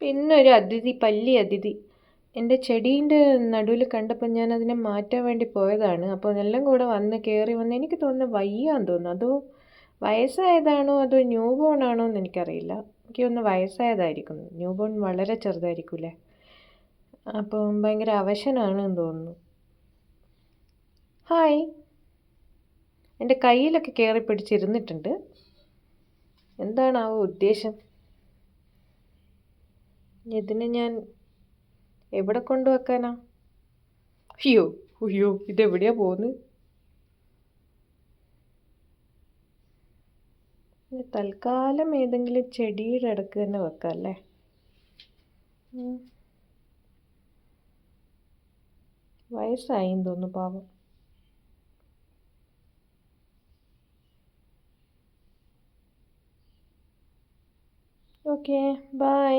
പിന്നെ ഒരു അതിഥി, പല്ലി അതിഥി എൻ്റെ ചെടീൻ്റെ നടുവിൽ കണ്ടപ്പോൾ ഞാൻ അതിനെ മാറ്റാൻ വേണ്ടി പോയതാണ്. അപ്പോൾ എല്ലാം കൂടെ കയറി വന്ന് എനിക്ക് തോന്നുന്നു വയ്യാന്ന് തോന്നുന്നു. അതോ വയസ്സായതാണോ അതോ ന്യൂ ബോൺ ആണോ എന്ന് എനിക്കറിയില്ല. എനിക്ക് തോന്നുന്നു വയസ്സായതായിരിക്കും. ന്യൂ ബോൺ വളരെ ചെറുതായിരിക്കൂലേ. അപ്പം ഭയങ്കര അവശനാണ് എന്ന് തോന്നുന്നു. ഹായ്. എൻ്റെ കയ്യിലൊക്കെ കയറി പിടിച്ചിരുന്നിട്ടുണ്ട്. എന്താണാവോ ഉദ്ദേശം? ഇതിനെ ഞാൻ എവിടെ കൊണ്ടുവെക്കാനാ? അയ്യോ അയ്യോ, ഇതെവിടെയാ പോകുന്നത്? തൽക്കാലം ഏതെങ്കിലും ചെടിയുടെ ഇടക്ക് തന്നെ വെക്കാം അല്ലേ? വയസ്സായിന്ന് തോന്നുന്നു പാവം. Okay, by.